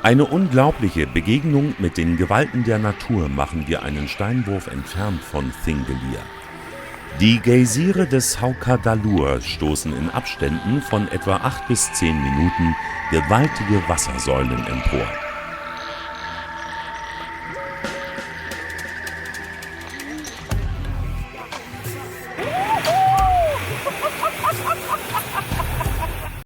Eine unglaubliche Begegnung mit den Gewalten der Natur machen wir einen Steinwurf entfernt von Thingvellir. Die Geysire des Haukadalur stoßen in Abständen von etwa 8 bis 10 Minuten gewaltige Wassersäulen empor.